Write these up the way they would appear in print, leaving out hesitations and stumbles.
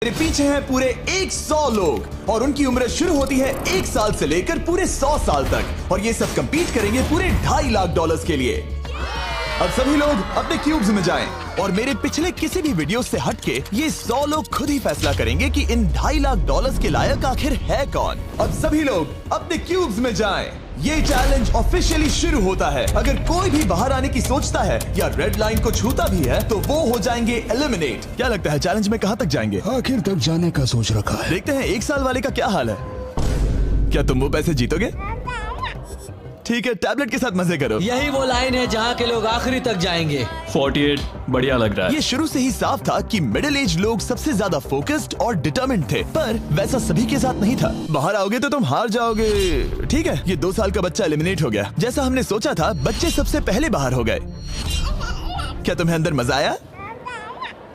मेरे पीछे हैं पूरे 100 लोग और उनकी उम्र शुरू होती है 1 साल से लेकर पूरे 100 साल तक और ये सब कंपीट करेंगे पूरे $2.5 लाख के लिए। अब सभी लोग अपने क्यूब्स में जाएं और मेरे पिछले किसी भी वीडियो से हटके ये 100 लोग खुद ही फैसला करेंगे कि इन $2.5 लाख के लायक आखिर है कौन। अब सभी लोग अपने क्यूब्स में जाएं। ये चैलेंज ऑफिशियली शुरू होता है। अगर कोई भी बाहर आने की सोचता है या रेड लाइन को छूता भी है तो वो हो जाएंगे एलिमिनेट। क्या लगता है चैलेंज में कहां तक जाएंगे? आखिर तक जाने का सोच रखा है। देखते हैं 1 साल वाले का क्या हाल है। क्या तुम वो पैसे जीतोगे? ठीक है, टैबलेट के साथ मजे करो। यही वो लाइन है जहाँ के लोग आखिरी तक जाएंगे। 48 बढ़िया लग रहा है। ये शुरू से ही साफ था कि मिडिल एज लोग सबसे ज्यादा फोकस्ड और डिटरमिन्ड थे, पर वैसा सभी के साथ नहीं था। बाहर आओगे तो तुम हार जाओगे। ठीक है, ये 2 साल का बच्चा एलिमिनेट हो गया। जैसा हमने सोचा था, बच्चे सबसे पहले बाहर हो गए। क्या तुम्हें अंदर मजा आया?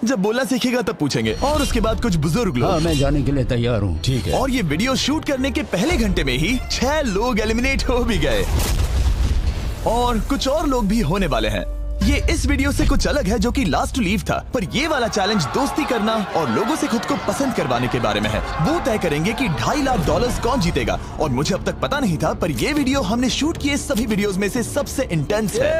जब बोलना सीखेगा तब पूछेंगे। और उसके बाद कुछ बुजुर्ग लोग। हाँ, मैं जाने के लिए तैयार हूँ। ठीक है। और ये वीडियो शूट करने के पहले घंटे में ही 6 लोग एलिमिनेट हो भी गए और कुछ और लोग भी होने वाले हैं। ये इस वीडियो से कुछ अलग है जो कि लास्ट टू लीव था, पर ये वाला चैलेंज दोस्ती करना और लोगों से खुद को पसंद करवाने के बारे में है। वो तय करेंगे कि $2.5 लाख कौन जीतेगा और मुझे अब तक पता नहीं था, पर ये वीडियो हमने शूट किए सभी वीडियोस में से सबसे इंटेंस है।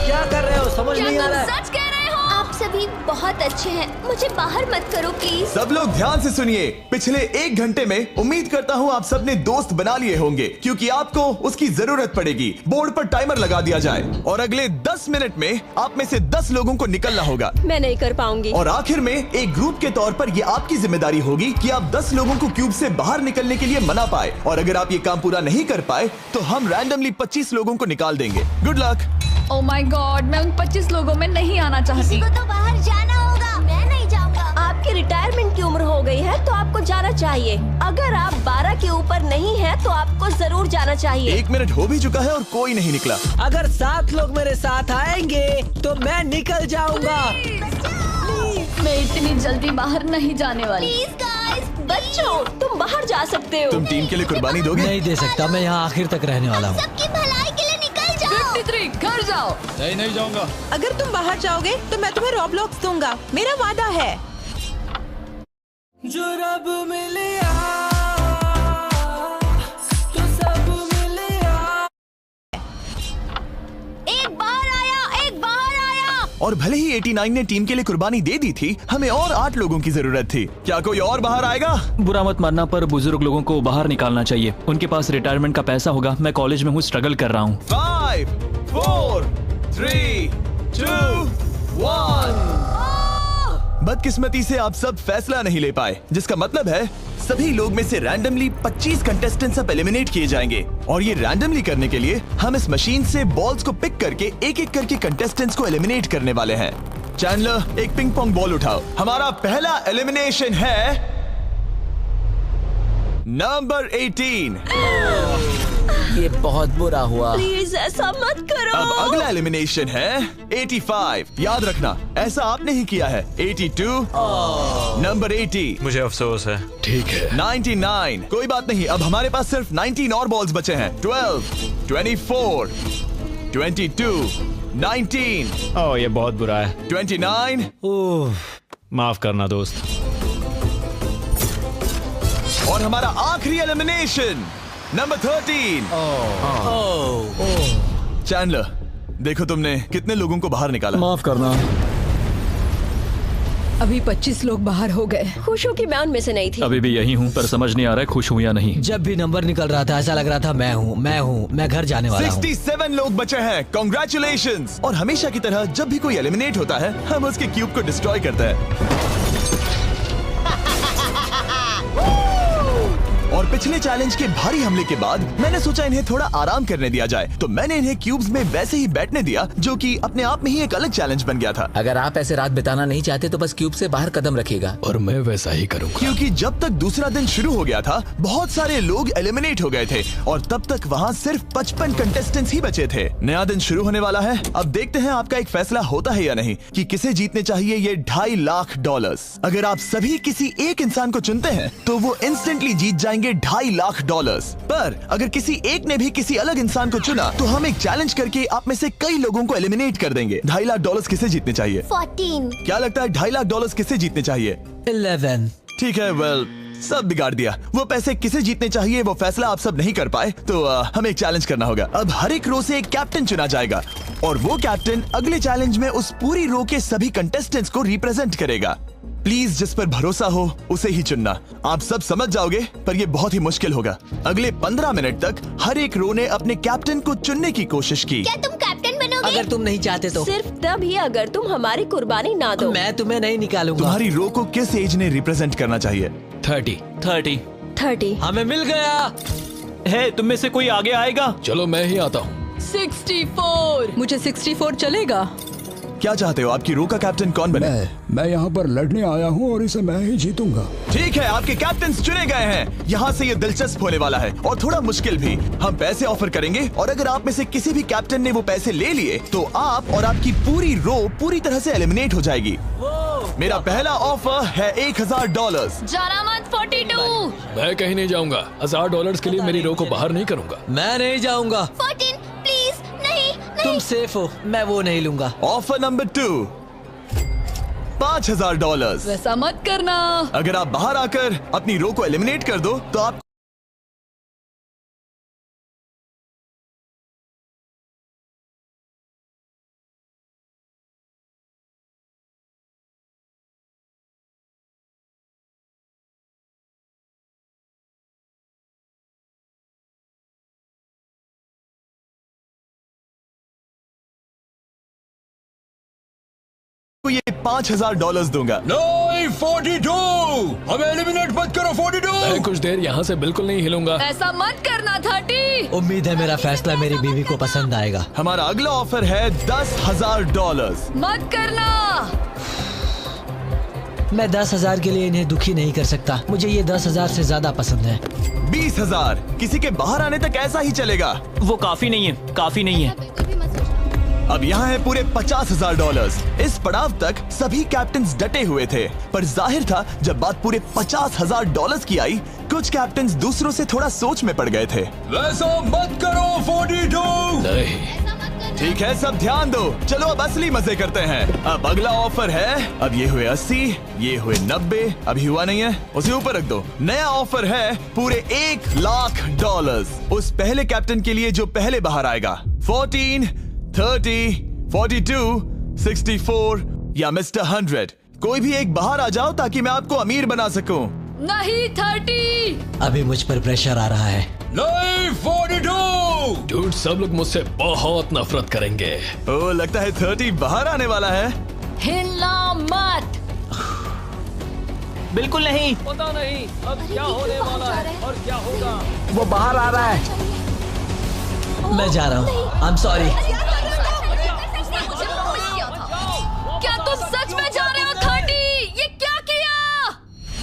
क्या कर रहे हो? समझ नहीं आ रहा है। सच कह रहे हो? आप सभी बहुत अच्छे हैं, मुझे बाहर मत करो प्लीज। सब लोग ध्यान से सुनिए। पिछले 1 घंटे में उम्मीद करता हूँ आप सबने दोस्त बना लिए होंगे, क्योंकि आपको उसकी जरूरत पड़ेगी। बोर्ड पर टाइमर लगा दिया जाए और अगले 10 मिनट में आप में से 10 लोगों को निकलना होगा। मैं नहीं कर पाऊंगी। और आखिर में एक ग्रुप के तौर पर ये आपकी जिम्मेदारी होगी कि आप 10 लोगों को क्यूब से बाहर निकलने के लिए मना पाए। और अगर आप ये काम पूरा नहीं कर पाए तो हम रैंडमली 25 लोगों को निकाल देंगे। Good luck. Oh my God, मैं उन 25 लोगों में नहीं आना चाहती। किसी को तो बाहर जाना होगा। मैं नहीं जाऊंगा। आपकी रिटायरमेंट की उम्र हो गई है तो आपको जाना चाहिए। अगर आप 12 के ऊपर नहीं हैं तो आपको जरूर जाना चाहिए। 1 मिनट हो भी चुका है और कोई नहीं निकला। अगर 7 लोग मेरे साथ आएंगे तो मैं निकल जाऊंगा। मैं इतनी जल्दी बाहर नहीं जाने वाली। प्लीज गाइस, बच्चों तुम बाहर जा सकते हो। तुम टीम के लिए कुर्बानी दोगे? नहीं दे सकता, मैं यहाँ आखिर तक रहने वाला हूँ। सबकी भलाई के लिए निकल जाओ। 53 घर जाओ। नहीं जाऊंगा। अगर तुम बाहर जाओगे तो मैं तुम्हें रॉब्लॉक्स दूंगा, मेरा वादा है। जो रब मिलिया तो सब मिलिया। एक बाहर आया। और भले ही 89 ने टीम के लिए कुर्बानी दे दी थी, हमें और 8 लोगों की जरूरत थी। क्या कोई और बाहर आएगा? बुरा मत मानना, पर बुजुर्ग लोगों को बाहर निकालना चाहिए। उनके पास रिटायरमेंट का पैसा होगा। मैं कॉलेज में हूँ, स्ट्रगल कर रहा हूँ। 5 4 3 2 1। बदकिस्मती से आप सब फैसला नहीं ले पाए, जिसका मतलब है सभी लोग में से रैंडमली 25 कंटेस्टेंट्स अब एलिमिनेट किए जाएंगे। और ये रैंडमली करने के लिए हम इस मशीन से बॉल्स को पिक करके एक-एक करके कंटेस्टेंट्स को एलिमिनेट करने वाले हैं। चैंडलर, एक पिंग पोंग बॉल उठाओ। हमारा पहला एलिमिनेशन है नंबर 18। ये बहुत बुरा हुआ। प्लीज ऐसा मत करो। अब अगला एलिमिनेशन है 85। याद रखना, ऐसा आपने ही किया है। 82, नंबर 80, मुझे अफसोस है। ठीक है। 99। कोई बात नहीं, अब हमारे पास सिर्फ 19 और बॉल्स बचे हैं। 12, 24, 22, 19, ओह, ये बहुत बुरा है। 29। ओह, माफ करना दोस्त। और हमारा आखिरी एलिमिनेशन नंबर 13। चैंडलर, देखो तुमने कितने लोगों को बाहर निकाला। माफ करना। अभी 25 लोग बाहर हो गए। खुश हूँ कि मैं उनमें से नहीं थी। अभी भी यही हूँ, पर समझ नहीं आ रहा है खुश हूँ या नहीं। जब भी नंबर निकल रहा था ऐसा लग रहा था मैं घर जाने वाला हूँ। 67 लोग बचे हैं। कॉन्ग्रेचुलेशंस। और हमेशा की तरह जब भी कोई एलिमिनेट होता है, हम उसके क्यूब को डिस्ट्रॉय करते हैं। और पिछले चैलेंज के भारी हमले के बाद मैंने सोचा इन्हें थोड़ा आराम करने दिया जाए, तो मैंने इन्हें क्यूब्स में वैसे ही बैठने दिया, जो कि अपने आप में ही एक अलग चैलेंज बन गया था। अगर आप ऐसे रात बिताना नहीं चाहते तो बस क्यूब से बाहर कदम रखिएगा। और मैं वैसा ही करूँगा। क्योंकि जब तक दूसरा दिन शुरू हो गया था, बहुत सारे लोग एलिमिनेट हो गए थे और तब तक वहाँ सिर्फ 55 कंटेस्टेंट्स ही बचे थे। नया दिन शुरू होने वाला है। अब देखते हैं आपका एक फैसला होता है या नहीं कि किसे जीतने चाहिए ये $2.5 लाख। अगर आप सभी किसी एक इंसान को चुनते हैं तो वो इंस्टेंटली जीत जाएंगे $2.5 लाख। पर अगर किसी एक ने भी किसी अलग इंसान को चुना तो हम एक चैलेंज करके आप में से कई लोगों को एलिमिनेट कर देंगे। $2.5 लाख किसे जीतने चाहिए? 14। क्या लगता है $2.5 लाख किसे जीतने चाहिए? 11। ठीक है, वेल सब बिगाड़ दिया। वो पैसे किसे जीतने चाहिए वो फैसला आप सब नहीं कर पाए, तो हमें एक चैलेंज करना होगा। अब हर एक रो से एक कैप्टन चुना जाएगा और वो कैप्टन अगले चैलेंज में उस पूरी रो के सभी कंटेस्टेंट्स को रिप्रेजेंट करेगा। प्लीज जिस पर भरोसा हो उसे ही चुनना। आप सब समझ जाओगे, पर ये बहुत ही मुश्किल होगा। अगले 15 मिनट तक हर एक रो ने अपने कैप्टन को चुनने की कोशिश की। क्या तुम कैप्टन बनोगे? अगर तुम नहीं चाहते तो सिर्फ तभी अगर तुम हमारी कुर्बानी ना दो। मैं तुम्हें नहीं निकालूंगा। तुम्हारी रो को किस एज ने रिप्रेजेंट करना चाहिए? 30। हमें मिल गया। है तुम में से कोई आगे आएगा? चलो मैं ही आता हूँ। 64। मुझे 64 चलेगा। क्या चाहते हो, आपकी रो का कैप्टन कौन बने? मैं यहाँ पर लड़ने आया हूँ और इसे मैं ही जीतूंगा। ठीक है, आपके कैप्टन चुने गए हैं। यहाँ से ये दिलचस्प होने वाला है और थोड़ा मुश्किल भी। हम पैसे ऑफर करेंगे और अगर आप में से किसी भी कैप्टन ने वो पैसे ले लिए तो आप और आपकी पूरी रो पूरी तरह से एलिमिनेट हो जाएगी। मेरा पहला ऑफर है $1000। जाना मत 42। मैं कहीं नहीं जाऊंगा। $1000 के लिए मेरी रो को बाहर नहीं करूंगा। मैं नहीं जाऊंगा। 14 प्लीज नहीं। तुम सेफ हो, मैं वो नहीं लूंगा। Offer number 2, $5000। वैसा मत करना। अगर आप बाहर आकर अपनी रो को एलिमिनेट कर दो तो आप को ये $5000 दूंगा। नहीं, 42। हमें एलिमिनेट मत करो। 42। मैं कुछ देर यहाँ से बिल्कुल नहीं हिलूंगा। ऐसा मत करना 30। उम्मीद है मेरा फैसला मेरी बीवी को पसंद आएगा। हमारा अगला ऑफर है $10,000। मत करना। मैं 10,000 के लिए इन्हें दुखी नहीं कर सकता। मुझे ये 10,000 से ज्यादा पसंद है। 20,000। किसी के बाहर आने तक ऐसा ही चलेगा। वो काफी नहीं है, काफी नहीं है। अब यहाँ है पूरे $50,000। इस पड़ाव तक सभी कैप्टन्स डटे हुए थे, पर जाहिर था जब बात पूरे $50,000 की आई, कुछ कैप्टन्स दूसरों से थोड़ा सोच में पड़ गए थे। वैसा मत करो 42। नहीं। ठीक है, सब ध्यान दो। चलो अब असली मजे करते हैं। अब अगला ऑफर है, अब ये हुए 80, ये हुए 90, अभी हुआ नहीं है, उसे ऊपर रख दो। नया ऑफर है पूरे $1,00,000 उस पहले कैप्टन के लिए जो पहले बाहर आएगा। 14, 30, 42, 64 या मिस्टर 100। कोई भी एक बाहर आ जाओ ताकि मैं आपको अमीर बना सकूं। नहीं 30। अभी मुझ पर प्रेशर आ रहा है। नहीं 42। डूड, सब लोग मुझसे बहुत नफरत करेंगे। ओ, लगता है 30 बाहर आने वाला है। हिलना मत। बिल्कुल नहीं। पता नहीं अब क्या होने वाला है और क्या होगा। वो बाहर आ रहा है। मैं जा रहा हूँ। आई एम सॉरी। क्या तुम सच में जा रहे हो 30? ये क्या किया?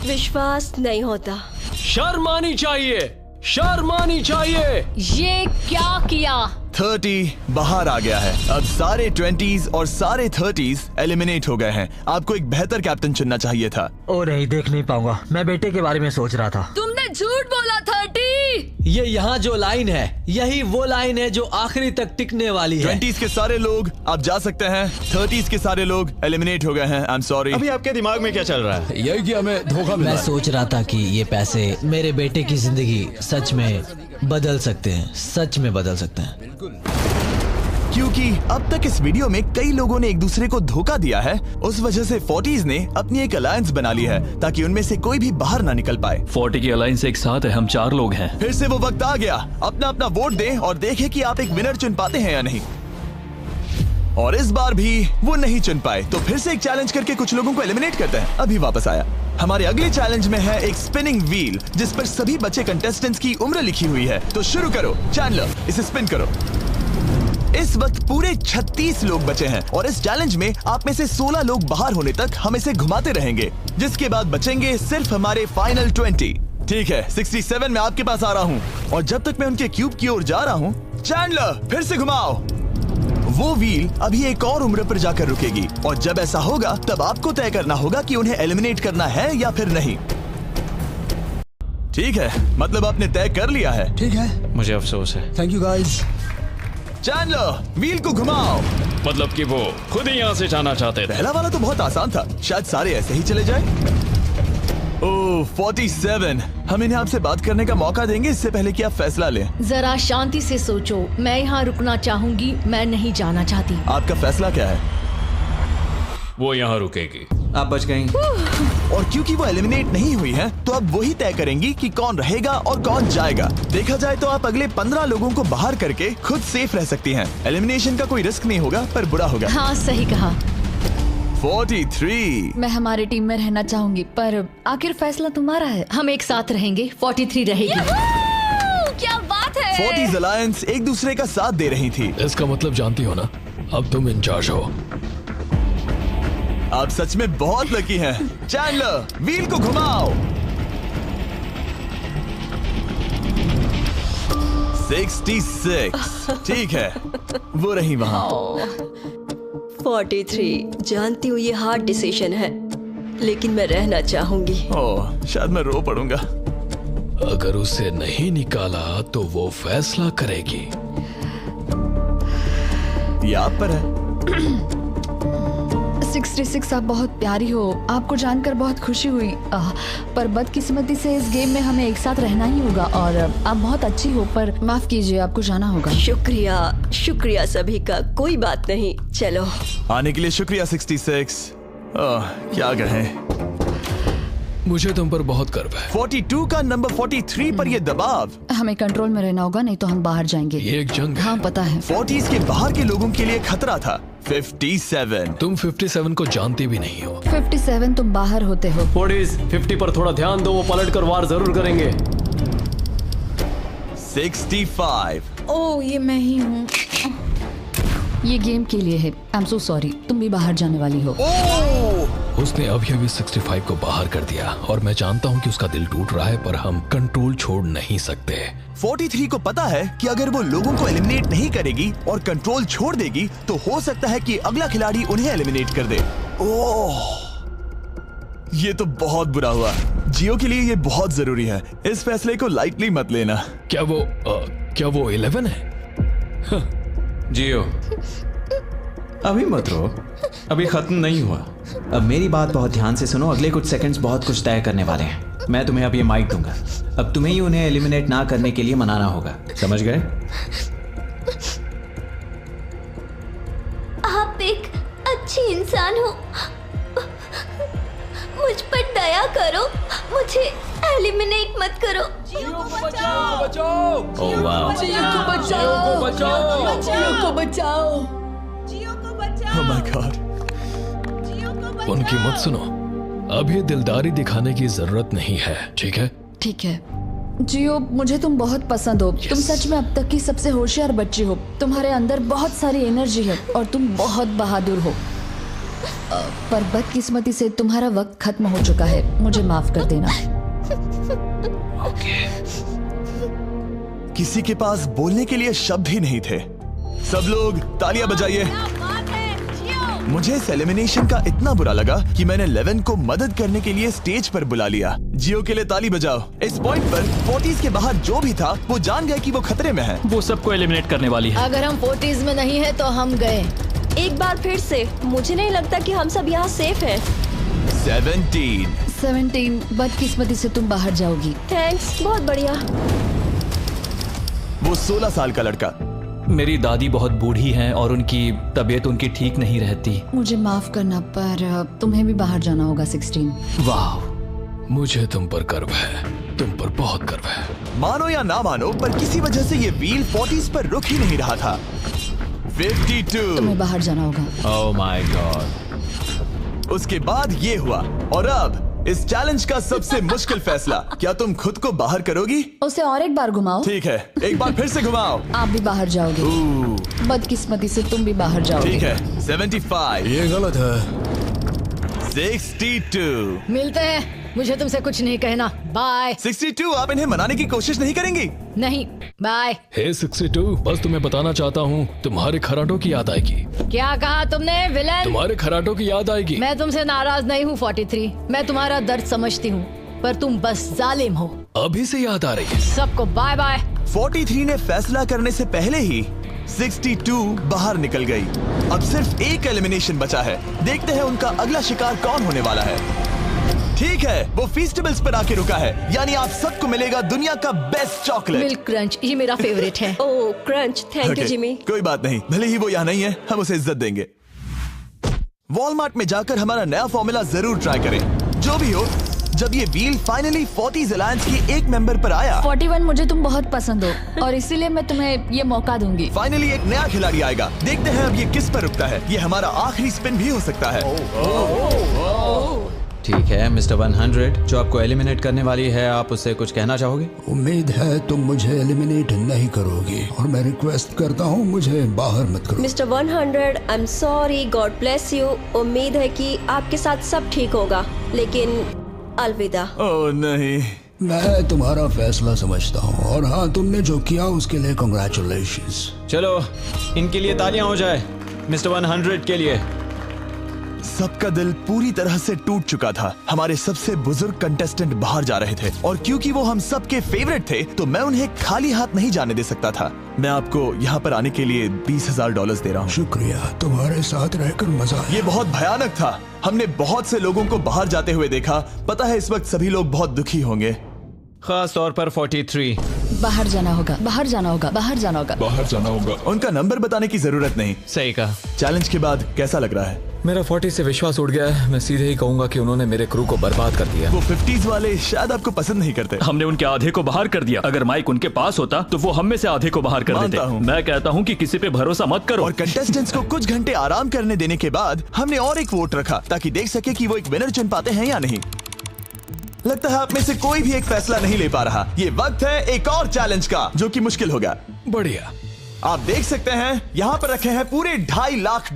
विश्वास नहीं होता। शर्म आनी चाहिए, शर्म आनी चाहिए। ये क्या किया? 30 बाहर आ गया है। अब सारे 20s और सारे 30s एलिमिनेट हो गए हैं। आपको एक बेहतर कैप्टन चुनना चाहिए था। ओ नहीं, देख नहीं पाऊंगा। मैं बेटे के बारे में सोच रहा था। तुमने झूठ बोला 30। ये यहाँ जो लाइन है, यही वो लाइन है जो आखिरी तक टिकने वाली है। 20s के सारे लोग आप जा सकते हैं। 30s के सारे लोग एलिमिनेट हो गए हैं। आई एम सॉरी। अभी आपके दिमाग में क्या चल रहा है? यही कि हमें धोखा मिला। मैं सोच रहा था कि ये पैसे मेरे बेटे की जिंदगी सच में बदल सकते हैं, सच में बदल सकते हैं। क्योंकि अब तक इस वीडियो में कई लोगों ने एक दूसरे को धोखा दिया है, उस वजह से 40s ने अपनी एक अलायंस बना ली है ताकि उनमें से कोई भी बाहर ना निकल पाए। 40 की अलायंस एक साथ है, हम 4 लोग हैं। फिर से वो वक्त आ गया। अपना अपना वोट दें और देखें कि आप एक विनर चुन पाते हैं या नहीं। और इस बार भी वो नहीं चुन पाए, तो फिर से एक चैलेंज करके कुछ लोगों को एलिमिनेट करते हैं। अभी वापस आया। हमारे अगले चैलेंज में है एक स्पिनिंग व्हील जिस पर सभी बचे कंटेस्टेंट्स की उम्र लिखी हुई है। तो शुरू करो चैंडलर, इसे स्पिन करो। इस वक्त पूरे 36 लोग बचे हैं और इस चैलेंज में आप में से 16 लोग बाहर होने तक हम इसे घुमाते रहेंगे, जिसके बाद बचेंगे सिर्फ हमारे फाइनल 20। ठीक है, 67 में आपके पास आ रहा हूँ और जब तक मैं उनके क्यूब की ओर जा रहा हूँ, चैंडलर फिर से घुमाओ। वो व्हील अभी एक और उम्र पर जाकर रुकेगी और जब ऐसा होगा तब आपको तय करना होगा कि उन्हें एलिमिनेट करना है या फिर नहीं। ठीक है, मतलब आपने तय कर लिया है। ठीक है, मुझे अफसोस है। Thank you guys. Chandler wheel को घुमाओ। मतलब कि वो खुद ही यहाँ से जाना चाहते थे। पहला वाला तो बहुत आसान था, शायद सारे ऐसे ही चले जाए। ओह 47। हम इन्हें आपसे बात करने का मौका देंगे इससे पहले कि आप फैसला लें। जरा शांति से सोचो, मैं यहाँ रुकना चाहूंगी, मैं नहीं जाना चाहती। आपका फैसला क्या है? वो यहाँ रुकेगी। आप बच गई। और क्योंकि वो एलिमिनेट नहीं हुई है तो अब वही तय करेंगी कि कौन रहेगा और कौन जाएगा। देखा जाए तो आप अगले 15 लोगों को बाहर करके खुद सेफ रह सकती हैं। एलिमिनेशन का कोई रिस्क नहीं होगा पर बुरा होगा। हाँ सही कहा। 43। मैं हमारी टीम में रहना चाहूंगी पर आखिर फैसला तुम्हारा है। हम एक साथ रहेंगे। 43 रहेगी। क्या बात है। 40s अलायंस एक दूसरे का साथ दे रही थी। इसका मतलब जानती हो ना, अब तुम इंचार्ज हो। आप सच में बहुत लकी हैं। चैंडलर, व्हील को घुमाओ। 66। ठीक है, वो रही वहाँ। 43। जानती हूँ ये हार्ड डिसीजन है, लेकिन मैं रहना चाहूंगी। ओह, शायद मैं रो पड़ूंगा। अगर उसे नहीं निकाला तो वो फैसला करेगी। ये आप पर है। 66 आप बहुत प्यारी हो, आपको जानकर बहुत खुशी हुई। पर बदकिस्मती से इस गेम में हमें एक साथ रहना ही होगा। और आप बहुत अच्छी हो पर माफ कीजिए, आपको जाना होगा। शुक्रिया, शुक्रिया सभी का। कोई बात नहीं, चलो। आने के लिए शुक्रिया 66। क्या कहें। मुझे तुम पर बहुत गर्व है। 42 का नंबर 43 पर ये दबाव। हमें कंट्रोल में रहना होगा, नहीं तो हम बाहर जाएंगे। ये एक जंग है। हाँ पता है। 40s के बाहर के लोगों के लिए खतरा था। 57। तुम 57 को जानती भी नहीं हो। 57 तुम बाहर होते हो। 40s 50 पर थोड़ा ध्यान दो, वो पलट कर वार जरूर करेंगे। 65। ओह ये मैं ही हूँ। ये गेम के लिए है। आई एम सो सॉरी, तुम भी बाहर जाने वाली हो। उसने अभी 65 को बाहर कर दिया और मैं जानता हूँ कि उसका दिल टूट रहा है, पर हम कंट्रोल छोड़ नहीं सकते। 43 को पता है कि अगर वो लोगों को एलिमिनेट नहीं करेगी और कंट्रोल छोड़ देगी तो हो सकता है कि अगला खिलाड़ी उन्हें एलिमिनेट कर दे। ओह, ये तो बहुत बुरा हुआ। जियो के लिए ये बहुत जरूरी है। इस फैसले को लाइटली मत लेना। क्या वो 11 है? जियो, अभी मत रो, अभी खत्म नहीं हुआ। अब मेरी बात बहुत ध्यान से सुनो। अगले कुछ सेकंड्स बहुत कुछ तय करने वाले हैं। मैं तुम्हें अब ये माइक दूंगा। अब तुम्हें ही उन्हें एलिमिनेट ना करने के लिए मनाना होगा, समझ गए? आप एक अच्छी इंसान हो, मुझ पर दया करो, मुझे एलिमिनेट मत करो। जियो को बचाओ, बचाओ। ओह वाह, जियो को बचाओ, बचाओ, जियो को बचाओ, जियो को बचाओ। Oh my God। उनकी मत सुनो। अब ये दिलदारी दिखाने की जरूरत नहीं है, ठीक है? ठीक है। जियो, मुझे तुम बहुत पसंद हो। तुम सच में अब तक की सबसे होशियार बच्ची हो। तुम्हारे अंदर बहुत सारी एनर्जी है और तुम बहुत बहादुर हो। पर बदकिस्मती से तुम्हारा वक्त खत्म हो चुका है। मुझे माफ कर देना। किसी के पास बोलने के लिए शब्द ही नहीं थे। सब लोग तालियां बजाइए। मुझे इस एलिमिनेशन का इतना बुरा लगा कि मैंने 11 को मदद करने के लिए स्टेज पर बुला लिया। जियो के लिए ताली बजाओ। इस पॉइंट पर 40s के बाहर जो भी था वो जान गया कि वो खतरे में है। वो सबको एलिमिनेट करने वाली है। अगर हम 40s में नहीं है तो हम गए। एक बार फिर से, मुझे नहीं लगता कि हम सब यहाँ सेफ हैं। 17। बदकिस्मती से तुम बाहर जाओगी। थैंक्स, बहुत बढ़िया। वो 16 साल का लड़का। मेरी दादी बहुत बूढ़ी हैं और उनकी तबीयत उनकी ठीक नहीं रहती। मुझे माफ करना, पर तुम्हें भी बाहर जाना होगा। 16। वाह, मुझे तुम पर गर्व है। तुम पर बहुत गर्व है। मानो या ना मानो, पर किसी वजह से ये व्हील 40s पर रुक ही नहीं रहा था। 52। तुम्हें बाहर जाना होगा। ओह माय गॉड। उसके बाद ये हुआ और अब इस चैलेंज का सबसे मुश्किल फैसला। क्या तुम खुद को बाहर करोगी? उसे और एक बार घुमाओ। ठीक है, एक बार फिर से घुमाओ। आप भी बाहर जाओगे। बदकिस्मती से तुम भी बाहर जाओगे। ठीक है। 75। ये गलत है। 62। मिलते हैं। मुझे तुमसे कुछ नहीं कहना। बाय। 62। आप इन्हें मनाने की कोशिश नहीं करेंगी? नहीं, बाय। हे 62, बस तुम्हें बताना चाहता हूँ, तुम्हारे खराटों की याद आएगी। क्या कहा तुमने विलेन? तुम्हारे खराटों की याद आएगी। मैं तुमसे नाराज नहीं हूँ 43। मैं तुम्हारा दर्द समझती हूँ, पर तुम बस जालिम हो। अभी से याद आ रही है। सबको बाय बाय। 43 ने फैसला करने से पहले ही 62 बाहर निकल गई। अब सिर्फ एक एलिमिनेशन बचा है। देखते हैं उनका अगला शिकार कौन होने वाला है। ठीक है, वो फीस्टेबल्स पर आके रुका है, यानी आप सबको मिलेगा दुनिया का बेस्ट चॉकलेट। मिल्क क्रंच, ये मेरा फेवरेट है। ओह क्रंच, थैंक यू जिमी। कोई बात नहीं, भले ही वो यहाँ नहीं है, हम उसे इज्जत देंगे। वॉलमार्ट में जाकर हमारा नया फॉर्मूला जरूर ट्राई करें। जो भी हो, जब ये व्हील फाइनली 40s अलायंस की एक मेंबर पर आया। 41 मुझे तुम बहुत पसंद हो और इसीलिए मैं तुम्हें ये मौका दूंगी। फाइनली एक नया खिलाड़ी आएगा। देखते हैं अब ये किस पर रुकता है। ये हमारा आखिरी स्पिन भी हो सकता है। ठीक है मिस्टर 100, जो आपको एलिमिनेट करने वाली है, आप उससे कुछ कहना चाहोगे? उम्मीद है तुम मुझे एलिमिनेट नहीं करोगे और मैं रिक्वेस्ट करता हूँ मुझे बाहर मत करो। Mister 100, I am sorry, God bless you. उम्मीद है कि आपके साथ सब ठीक होगा, लेकिन अलविदा। ओह नहीं, मैं तुम्हारा फैसला समझता हूँ और हाँ, तुमने जो किया उसके लिए कांग्रेचुलेशंस। चलो इनके लिए तालियां हो जाए, मिस्टर 100 के लिए। सबका दिल पूरी तरह से टूट चुका था। हमारे सबसे बुजुर्ग कंटेस्टेंट बाहर जा रहे थे और क्योंकि वो हम सबके फेवरेट थे तो मैं उन्हें खाली हाथ नहीं जाने दे सकता था। मैं आपको यहाँ पर आने के लिए $20,000 दे रहा हूँ। शुक्रिया, तुम्हारे साथ रहकर मजा आया। ये बहुत भयानक था। हमने बहुत से लोगों को बाहर जाते हुए देखा। पता है इस वक्त सभी लोग बहुत दुखी होंगे, खास तौर पर 43। बाहर जाना होगा, बाहर जाना होगा, बाहर जाना होगा, बाहर जाना होगा। उनका नंबर बताने की जरूरत नहीं। सही कहा। चैलेंज के बाद कैसा लग रहा है? मेरा 40 से विश्वास उड़ गया है। मैं सीधे ही कहूंगा कि उन्होंने मेरे क्रू को बर्बाद कर दिया। वो 50s वाले शायद आपको पसंद नहीं करते। हमने उनके आधे को बाहर कर दिया। अगर माइक उनके पास होता तो वो हम में से आधे को बाहर कर देते। मैं कहता हूँ कि किसी पे भरोसा मत करो। और कंटेस्टेंट्स को कुछ घंटे आराम करने देने के बाद हमने और एक वोट रखा ताकि देख सके कि वो एक विनर चुन पाते हैं या नहीं। लगता है आप में से कोई भी एक फैसला नहीं ले पा रहा। ये वक्त है एक और चैलेंज का, जो कि मुश्किल होगा। बढ़िया। आप देख सकते हैं यहाँ पर रखे हैं पूरे $2.5 लाख।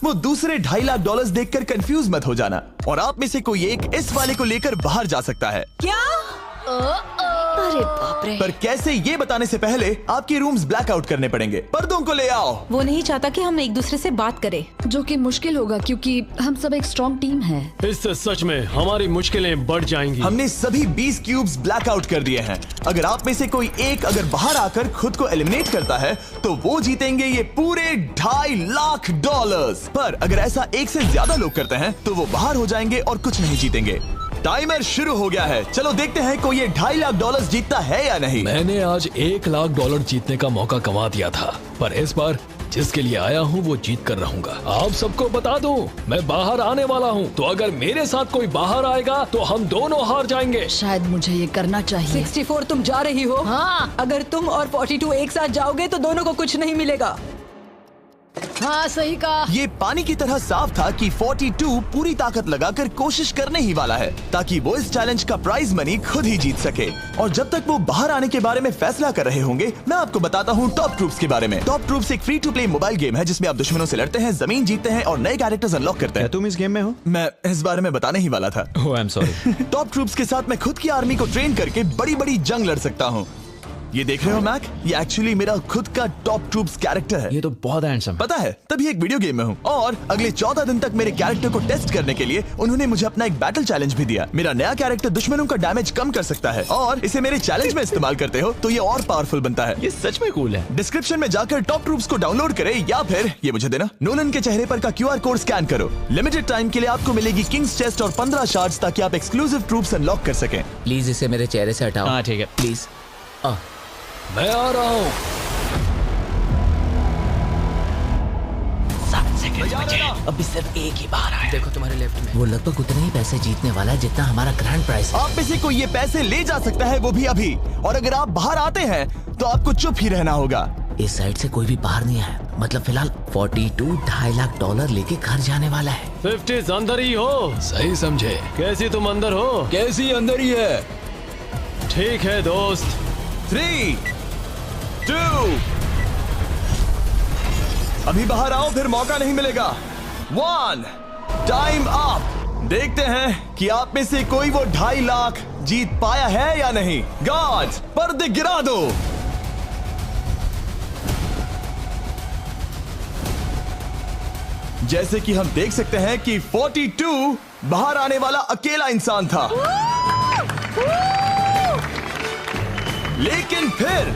वो दूसरे $2.5 लाख देखकर कंफ्यूज मत हो जाना। और आप में से कोई एक इस वाले को लेकर बाहर जा सकता है। क्या? अरे बाप रे। पर कैसे, ये बताने से पहले आपके रूम्स ब्लैकआउट करने पड़ेंगे। पर्दों को ले आओ। वो नहीं चाहता कि हम एक दूसरे से बात करें, जो कि मुश्किल होगा क्योंकि हम सब एक स्ट्रॉन्ग टीम है। इससे सच में हमारी मुश्किलें बढ़ जाएंगी। हमने सभी 20 क्यूब्स ब्लैकआउट कर दिए हैं। अगर आप में से कोई एक अगर बाहर आकर खुद को एलिमिनेट करता है तो वो जीतेंगे ये पूरे $2.5 लाख। पर अगर ऐसा एक से ज्यादा लोग करते हैं तो वो बाहर हो जाएंगे और कुछ नहीं जीतेंगे। टाइमर शुरू हो गया है। चलो देखते हैं कोई ये $2.5 लाख जीतता है या नहीं। मैंने आज $1 लाख जीतने का मौका गंवा दिया था, पर इस बार जिसके लिए आया हूँ वो जीत कर रहूंगा। आप सबको बता दूं, मैं बाहर आने वाला हूँ, तो अगर मेरे साथ कोई बाहर आएगा तो हम दोनों हार जाएंगे। शायद मुझे ये करना चाहिए। 64 तुम जा रही हो? हाँ। अगर तुम और 42 एक साथ जाओगे तो दोनों को कुछ नहीं मिलेगा। हाँ सही कहा। ये पानी की तरह साफ था कि 42 पूरी ताकत लगाकर कोशिश करने ही वाला है ताकि वो इस चैलेंज का प्राइज मनी खुद ही जीत सके। और जब तक वो बाहर आने के बारे में फैसला कर रहे होंगे, मैं आपको बताता हूँ टॉप ट्रूप्स के बारे में। टॉप ट्रूप्स एक free to play mobile game है जिसमें आप दुश्मनों से लड़ते हैं, जमीन जीतते हैं और नए कैरेक्टर्स अनलॉक करते हैं। तुम इस गेम में हो? मैं इस बारे में बताने ही वाला था। Oh, I am sorry. Top troops के साथ मैं खुद की आर्मी को ट्रेन करके बड़ी बड़ी जंग लड़ सकता हूँ। ये देख रहे हो मैक, ये एक्चुअली मेरा खुद का टॉप ट्रूप्स कैरेक्टर है। ये तो बहुत हैंडसम। पता है, तभी एक वीडियो गेम में हूँ। और अगले 14 दिन तक मेरे कैरेक्टर को टेस्ट करने के लिए उन्होंने मुझे अपना एक बैटल चैलेंज भी दिया। मेरा नया कैरेक्टर दुश्मनों का डैमेज कम कर सकता है और इसे मेरे चैलेंज में इस्तेमाल करते हो तो ये और पावरफुल बनता है। ये सच में कूल है। डिस्क्रिप्शन में जाकर टॉप ट्रूप्स को डाउनलोड करें या फिर ये मुझे देना, नोलन के चेहरे पर का QR कोड स्कैन करो। लिमिटेड टाइम के लिए आपको मिलेगी किंग्स चेस्ट और 15 शार्ड्स ताकि आप एक्सक्लूसिव ट्रूप्स अनलॉक कर सकें। प्लीज इसे मेरे चेहरे से हटाओ। हाँ ठीक है, प्लीज। मैं आ रहा हूँ। 7 सेकंड बचे, अभी सिर्फ एक ही बाहर आया। देखो तुम्हारे लेफ्ट में। वो लगभग उतने ही पैसे जीतने वाला है जितना हमारा ग्रैंड प्राइस है। आप में से कोई ये पैसे ले जा सकता है, वो भी अभी। और अगर आप बाहर आते हैं तो आपको चुप ही रहना होगा। इस साइड से कोई भी बाहर नहीं आया। मतलब फिलहाल 42 $2.5 लाख लेके घर जाने वाला है। 50 अंदर ही हो। सही समझे। कैसी तुम अंदर हो? कैसी अंदर ही है। ठीक है दोस्त। 3, 2, अभी बाहर आओ, फिर मौका नहीं मिलेगा। 1, टाइम अप। देखते हैं कि आप में से कोई वो $2.5 लाख जीत पाया है या नहीं। गार्ड्स, पर्दे गिरा दो। जैसे कि हम देख सकते हैं कि 42 बाहर आने वाला अकेला इंसान था, लेकिन फिर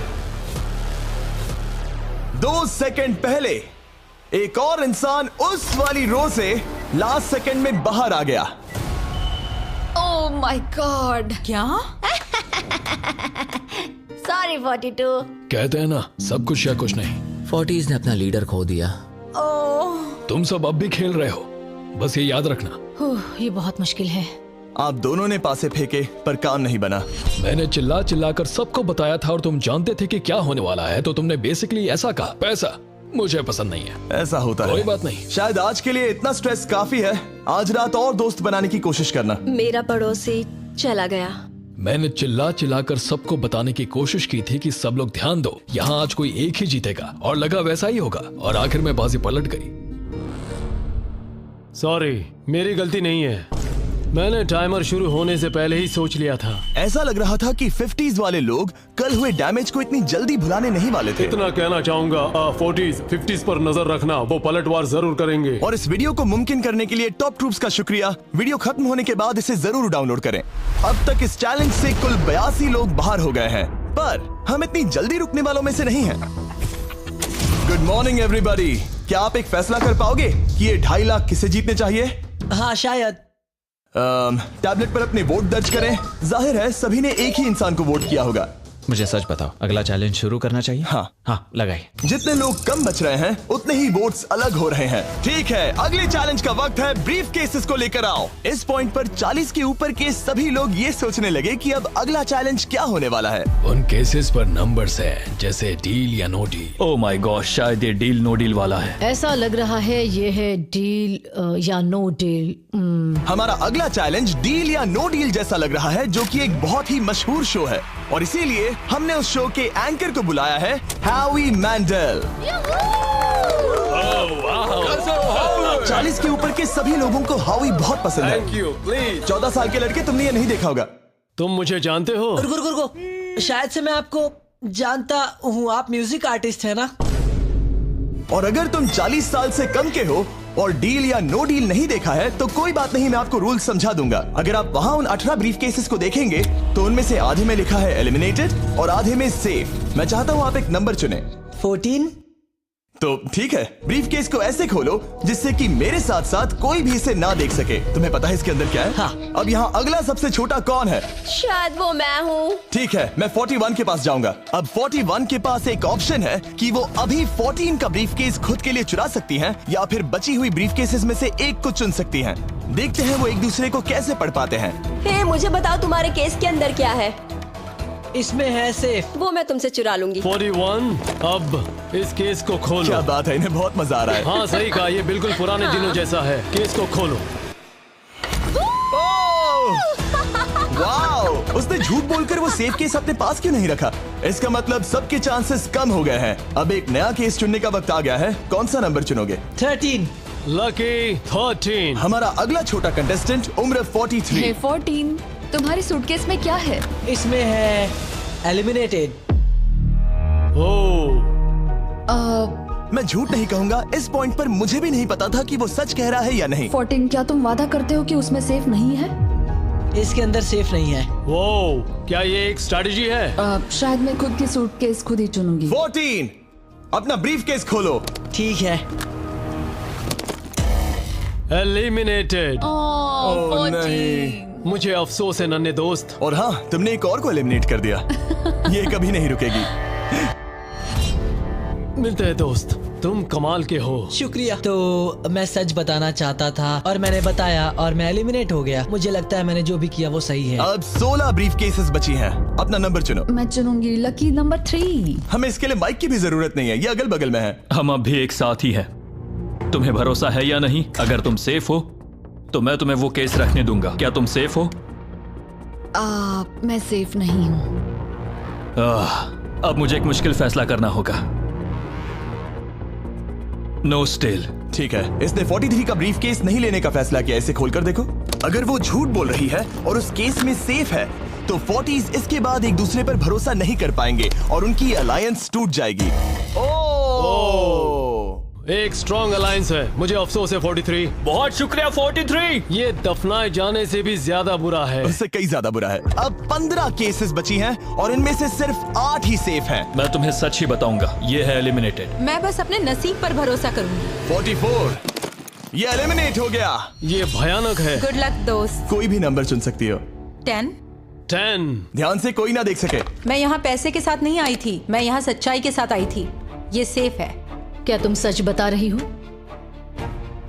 2 सेकंड पहले एक और इंसान उस वाली रो से लास्ट सेकंड में बाहर आ गया। ओह ओह माय गॉड। क्या? सॉरी 42। कहते हैं ना, सब कुछ या कुछ नहीं। 40s ने अपना लीडर खो दिया। तुम सब अब भी खेल रहे हो, बस ये याद रखना। ये बहुत मुश्किल है। आप दोनों ने पासे फेंके पर काम नहीं बना। मैंने चिल्ला चिल्ला कर सबको बताया था और तुम जानते थे कि क्या होने वाला है, तो तुमने बेसिकली ऐसा कहा, पैसा मुझे पसंद नहीं है। ऐसा होता है। कोई बात नहीं। शायद आज के लिए इतना स्ट्रेस काफी है। आज रात और दोस्त बनाने की कोशिश करना। मेरा पड़ोसी चला गया। मैंने चिल्ला चिल्ला कर सबको बताने की कोशिश की थी कि सब लोग ध्यान दो, यहाँ आज कोई एक ही जीतेगा, और लगा वैसा ही होगा, और आखिर में बाजी पलट गई। सॉरी, मेरी गलती नहीं है। मैंने टाइमर शुरू होने से पहले ही सोच लिया था। ऐसा लग रहा था कि 50s वाले लोग कल हुए डैमेज को इतनी जल्दी भुलाने नहीं वाले थे। इतना कहना चाहूंगा, 40s 50s पर नजर रखना, वो पलटवार जरूर करेंगे। और इस वीडियो को मुमकिन करने के लिए टॉप ट्रूप्स का शुक्रिया। वीडियो खत्म होने के बाद इसे जरूर डाउनलोड करें। अब तक इस चैलेंज से कुल 82 लोग बाहर हो गए हैं, पर हम इतनी जल्दी रुकने वालों में से नहीं हैं। Good morning everybody. क्या आप एक फैसला कर पाओगे कि ये 2.5 लाख किसे जीतने चाहिए? हाँ शायद। टैबलेट पर अपने वोट दर्ज करें। जाहिर है सभी ने एक ही इंसान को वोट किया होगा। मुझे सच बताओ, अगला चैलेंज शुरू करना चाहिए? हाँ लगाइए। जितने लोग कम बच रहे हैं उतने ही वोट्स अलग हो रहे हैं। ठीक है, अगले चैलेंज का वक्त है। ब्रीफ केसेस को लेकर आओ। इस पॉइंट पर 40 के ऊपर के सभी लोग ये सोचने लगे कि अब अगला चैलेंज क्या होने वाला है। उन केसेस पर नंबर्स हैं, जैसे डील या no deal. Oh my god, शायद ये डील नो डील वाला है। ऐसा लग रहा है ये है डील या नो डील। हमारा अगला चैलेंज डील या नो डील जैसा लग रहा है, जो कि एक बहुत ही मशहूर शो है, और इसीलिए हमने उस शो के एंकर को बुलाया है, होवी मैंडल। 40 के ऊपर के सभी लोगों को होवी बहुत पसंद है। Thank you, please। 14 साल के लड़के, तुमने ये नहीं देखा होगा। तुम मुझे जानते हो? रुको, शायद से मैं आपको जानता हूँ। आप म्यूजिक आर्टिस्ट है ना? और अगर तुम 40 साल से कम के हो और डील या नो डील नहीं देखा है तो कोई बात नहीं, मैं आपको रूल समझा दूंगा। अगर आप वहाँ उन 18 ब्रीफ केसेस को देखेंगे तो उनमें से आधे में लिखा है एलिमिनेटेड और आधे में सेफ। मैं चाहता हूँ आप एक नंबर चुने। 14। तो ठीक है, ब्रीफ केस को ऐसे खोलो जिससे कि मेरे साथ साथ कोई भी इसे ना देख सके। तुम्हें पता है इसके अंदर क्या है? हाँ। अब यहाँ अगला सबसे छोटा कौन है? शायद वो मैं हूँ। ठीक है, मैं 41 के पास जाऊंगा। अब 41 के पास एक ऑप्शन है कि वो अभी 14 का ब्रीफ केस खुद के लिए चुरा सकती हैं, या फिर बची हुई ब्रीफ केसेस में से एक को चुन सकती हैं। देखते हैं वो एक दूसरे को कैसे पढ़ पाते हैं। हे, मुझे बताओ तुम्हारे केस के अंदर क्या है? इसमें है सेफ। वो मैं तुमसे चुरा लूंगी। 41, अब इस केस को खोलो। क्या बात है, इन्हें बहुत मजा आ रहा है। हाँ सही कहा, ये बिल्कुल पुराने दिनों जैसा है। केस को खोलो। वाओ! उसने झूठ बोलकर वो सेफ केस अपने पास क्यों नहीं रखा? इसका मतलब सबके चांसेस कम हो गए हैं। अब एक नया केस चुनने का वक्त आ गया है। कौन सा नंबर चुनोगे? 13। लकी 13। हमारा अगला छोटा कंटेस्टेंट उम्र 43। हे 14, तुम्हारी सूटकेस में क्या है? इसमें है एलिमिनेटेड। मैं झूठ नहीं कहूंगा, इस पॉइंट पर मुझे भी नहीं पता था कि वो सच कह रहा है या नहीं। 14, क्या तुम वादा करते हो कि उसमें सेफ नहीं है? इसके अंदर सेफ नहीं है। वो क्या ये एक स्ट्रैटेजी है? शायद मैं खुद की सूटकेस खुद ही चुनूंगी। 14, अपना ब्रीफ केस खोलो। ठीक है। एलिमिनेटेड। ओह नहीं, मुझे अफसोस है नन्हे दोस्त। और हाँ, तुमने एक और को एलिमिनेट कर दिया। ये कभी नहीं रुकेगी। मिलते हैं दोस्त, तुम कमाल के हो। शुक्रिया। तो मैं सच बताना चाहता था और मैंने बताया और मैं एलिमिनेट हो गया। मुझे लगता है मैंने जो भी किया वो सही है। अब 16 ब्रीफ केसेस बची हैं। अपना नंबर चुनो। मैं चुनूंगी लकी नंबर 3। हमें इसके लिए माइक की भी जरूरत नहीं है, ये अगल बगल में है। हम अब भी एक साथ ही हैं। तुम्हें भरोसा है या नहीं? अगर तुम सेफ हो तो मैं तुम्हें वो केस रखने दूंगा। क्या तुम सेफ हो? मैं सेफ नहीं हूँ। अब मुझे एक मुश्किल फैसला करना होगा। Know still. ठीक है, इसने 43 का ब्रीफ केस नहीं लेने का फैसला किया। इसे खोलकर देखो। अगर वो झूठ बोल रही है और उस केस में सेफ है तो 40s इसके बाद एक दूसरे पर भरोसा नहीं कर पाएंगे और उनकी अलायंस टूट जाएगी। एक स्ट्रॉन्ग अलायंस है। मुझे अफसोस है 43। बहुत शुक्रिया 43। ये दफनाए जाने से भी ज्यादा बुरा है। उससे कई ज्यादा बुरा है। अब 15 केसेस बची हैं और इनमें से सिर्फ 8 ही सेफ हैं। मैं तुम्हें सच ही बताऊंगा, ये है एलिमिनेटेड। मैं बस अपने नसीब पर भरोसा करूंगी। 44, ये एलिमिनेट हो गया। ये भयानक है। गुड लक दोस्त। कोई भी नंबर चुन सकती हो। 10। ध्यान से कोई ना देख सके। मैं यहाँ पैसे के साथ नहीं आई थी, मैं यहाँ सच्चाई के साथ आई थी। ये सेफ है। क्या तुम सच बता रही हो?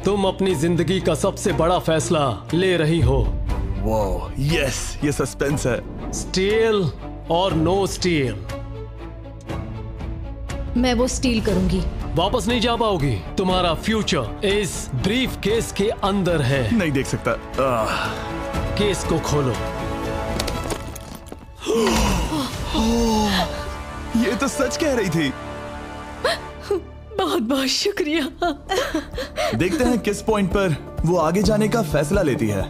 तुम अपनी जिंदगी का सबसे बड़ा फैसला ले रही हो। वो यस, ये सस्पेंस है। स्टील और नो स्टील? मैं वो स्टील करूंगी। वापस नहीं जा पाओगी। तुम्हारा फ्यूचर इस ब्रीफ केस के अंदर है। नहीं देख सकता। केस को खोलो। ये तो सच कह रही थी। बहुत बहुत शुक्रिया। देखते हैं किस पॉइंट पर वो आगे जाने का फैसला लेती है।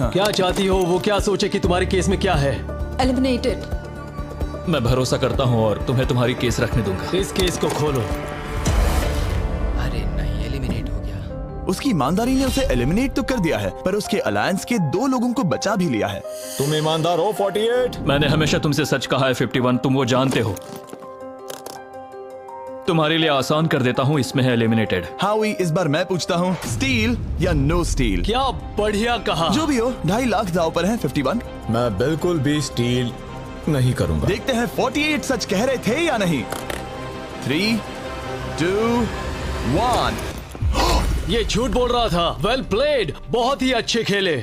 क्या चाहती हो? वो क्या सोचे कि तुम्हारे केस में क्या है? एलिमिनेटेड। मैं भरोसा करता हूँ और तुम्हें तुम्हारी केस रखने दूंगा। इस केस को खोलो। अरे नहीं, एलिमिनेट हो गया। उसकी ईमानदारी ने उसे एलिमिनेट तो कर दिया है, पर उसके अलायंस के 2 लोगों को बचा भी लिया है। तुम ईमानदार हो 48? मैंने हमेशा तुमसे सच कहा है 51, तुम वो जानते हो। तुम्हारे लिए आसान कर देता हूँ, इसमें है एलिमिनेटेड। हावी, इस बार मैं पूछता हूँ, स्टील या नो स्टील? क्या बढ़िया कहा। जो भी हो, 2.5 लाख दांव पर है 51। मैं बिल्कुल भी स्टील नहीं करूंगा। देखते हैं 48 सच कह रहे थे या नहीं। 3, 2, 1। ये झूठ बोल रहा था। वेल प्लेड, बहुत ही अच्छे खेले।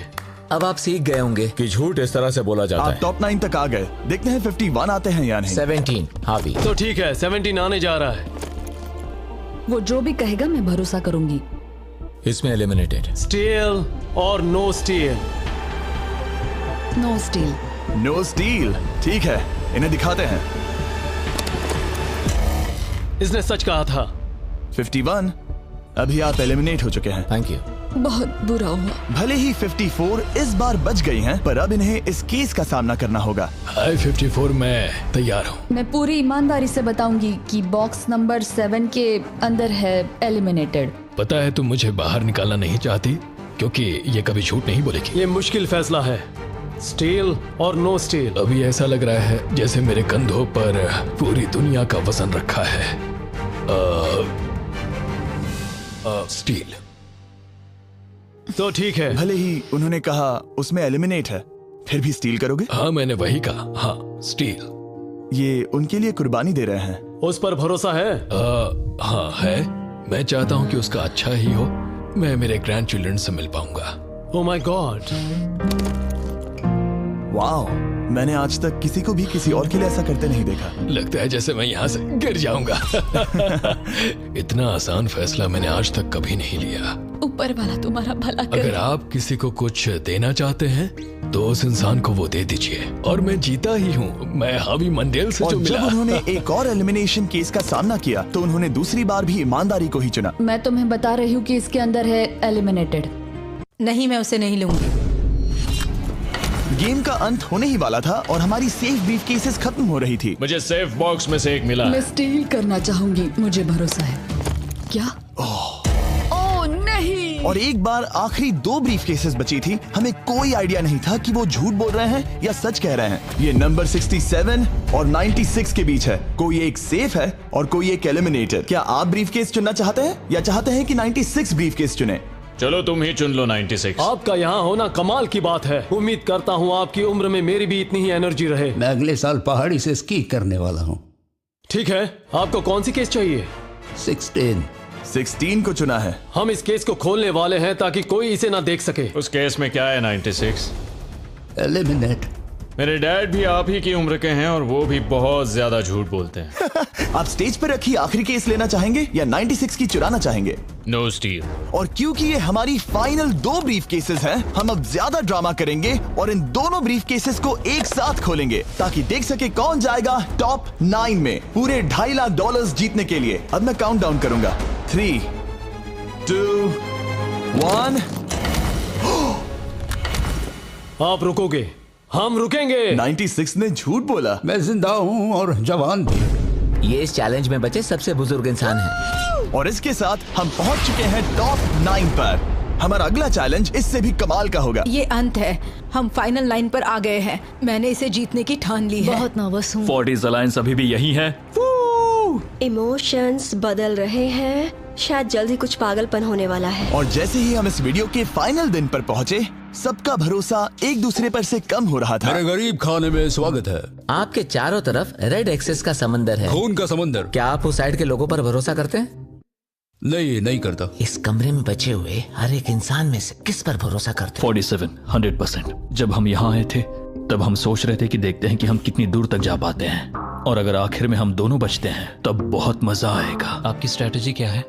अब आप सीख गए होंगे कि झूठ इस तरह से बोला जाता आप है। टॉप 9 तक आ गए। देखते हैं 51 आते हैं या नहीं। 17 हावी। तो ठीक है, 17 आने जा रहा है। वो जो भी कहेगा मैं भरोसा करूंगी। इसमें एलिमिनेटेड। स्टील और no steal? No steal. No steal, ठीक है, इन्हें दिखाते हैं। इसने सच कहा था। 51, अभी आप एलिमिनेट हो चुके हैं। Thank you. बहुत बुरा हुआ। भले ही 54 इस बार बच गई हैं, पर अब इन्हें इस केस का सामना करना होगा। हाय 54, मैं तैयार हूँ। मैं पूरी ईमानदारी से बताऊंगी कि बॉक्स नंबर 7 के अंदर है एलिमिनेटेड। पता है तुम मुझे बाहर निकालना नहीं चाहती, क्योंकि ये कभी झूठ नहीं बोलेगी। ये मुश्किल फैसला है, स्टील और नो स्टील। अभी ऐसा लग रहा है जैसे मेरे कंधों पर पूरी दुनिया का वजन रखा है। स्टील। तो ठीक है। भले ही उन्होंने कहा उसमें एलिमिनेट है, फिर भी स्टील करोगे? हाँ, मैंने वही कहा। हाँ, स्टील। ये उनके लिए कुर्बानी दे रहे हैं। उस पर भरोसा है? हाँ है। मैं चाहता हूँ कि उसका अच्छा ही हो। मैं मेरे ग्रैंड चिल्ड्रन से मिल पाऊंगा। ओह माय गॉड। वाओ, मैंने आज तक किसी को भी किसी और के लिए ऐसा करते नहीं देखा। लगता है जैसे मैं यहाँ से गिर जाऊंगा। इतना आसान फैसला मैंने आज तक कभी नहीं लिया। ऊपर वाला तुम्हारा भला करे। अगर आप किसी को कुछ देना चाहते हैं तो उस इंसान को वो दे दीजिए। और मैं जीता ही हूँ। मैं हावी मंडेल से जो मिला। जब उन्होंने एक और एलिमिनेशन केस का सामना किया तो उन्होंने दूसरी बार भी ईमानदारी को ही चुना। मैं तुम्हें बता रही हूँ कि इसके अंदर है एलिमिनेटेड। नहीं, मैं उसे नहीं लूंगी। गेम का अंत होने ही वाला था और हमारी सेफ ब्रीफ केसेस खत्म हो रही थी। मुझे सेफ बॉक्स में से एक मिला। मैं स्टील करना चाहूंगी, मुझे भरोसा है। क्या? ओह नहीं। और एक बार आखिरी 2 ब्रीफ केसेस बची थी। हमें कोई आइडिया नहीं था कि वो झूठ बोल रहे हैं या सच कह रहे हैं। ये नंबर 67 और 96 के बीच है। कोई एक सेफ है और कोई एक एलिमिनेटेड। क्या आप ब्रीफ केस चुनना चाहते हैं या चाहते हैं कि 96 ब्रीफ केस चुने? चलो तुम ही चुन लो 96। आपका यहाँ होना कमाल की बात है। उम्मीद करता हूँ आपकी उम्र में मेरी भी इतनी ही एनर्जी रहे। मैं अगले साल पहाड़ी से स्की करने वाला हूँ। ठीक है, आपको कौन सी केस चाहिए? 16 को चुना है। हम इस केस को खोलने वाले हैं ताकि कोई इसे ना देख सके। उस केस में क्या है 96? एलिमिनेट। मेरे डैड भी आप ही की उम्र के हैं और वो भी बहुत ज्यादा झूठ बोलते हैं। आप स्टेज पर रखी आखिरी केस लेना चाहेंगे या 96 की चुराना चाहेंगे? No steal. और क्योंकि ये हमारी फाइनल 2 ब्रीफ केसेस हैं, हम अब ज्यादा ड्रामा करेंगे और इन दोनों ब्रीफ केसेस को एक साथ खोलेंगे ताकि देख सके कौन जाएगा टॉप 9 में पूरे $2.5 लाख जीतने के लिए। अब मैं काउंट डाउन करूंगा। 3, 2, 1। आप रुकोगे, हम रुकेंगे। 96 ने झूठ बोला। मैं जिंदा हूँ और जवान भी। ये इस चैलेंज में बचे सबसे बुजुर्ग इंसान है। और इसके साथ हम पहुंच चुके हैं टॉप 9 पर। हमारा अगला चैलेंज इससे भी कमाल का होगा। ये अंत है, हम फाइनल लाइन पर आ गए हैं। मैंने इसे जीतने की ठान ली है। बहुत नर्वस हूँ। 40s अलायंस अभी भी यही है। इमोशंस बदल रहे हैं, शायद जल्द ही कुछ पागलपन होने वाला है। और जैसे ही हम इस वीडियो के फाइनल दिन पर पहुंचे, सबका भरोसा एक दूसरे पर से कम हो रहा था। मेरे गरीब खाने में स्वागत है। आपके चारों तरफ रेड एक्सेस का समंदर है, खून का समंदर। क्या आप उस साइड के लोगों पर भरोसा करते हैं? नहीं करता। इस कमरे में बचे हुए हर एक इंसान में से किस पर भरोसा करते? 47 100%। जब हम यहाँ आए थे तब हम सोच रहे थे कि देखते हैं कि हम कितनी दूर तक जा पाते हैं, और अगर आखिर में हम दोनों बचते हैं तब बहुत मजा आएगा। आपकी स्ट्रेटेजी क्या है?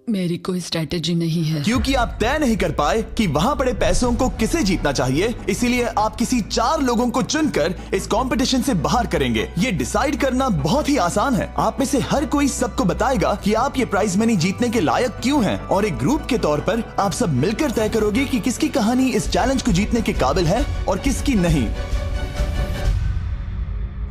मेरी कोई स्ट्रेटेजी नहीं है। क्योंकि आप तय नहीं कर पाए कि वहां पड़े पैसों को किसे जीतना चाहिए, इसीलिए आप किसी 4 लोगों को चुनकर इस कंपटीशन से बाहर करेंगे। ये डिसाइड करना बहुत ही आसान है। आप में से हर कोई सबको बताएगा कि आप ये प्राइज मनी जीतने के लायक क्यों हैं, और एक ग्रुप के तौर पर आप सब मिलकर तय करोगे कि किसकी कहानी इस चैलेंज को जीतने के काबिल है और किसकी नहीं।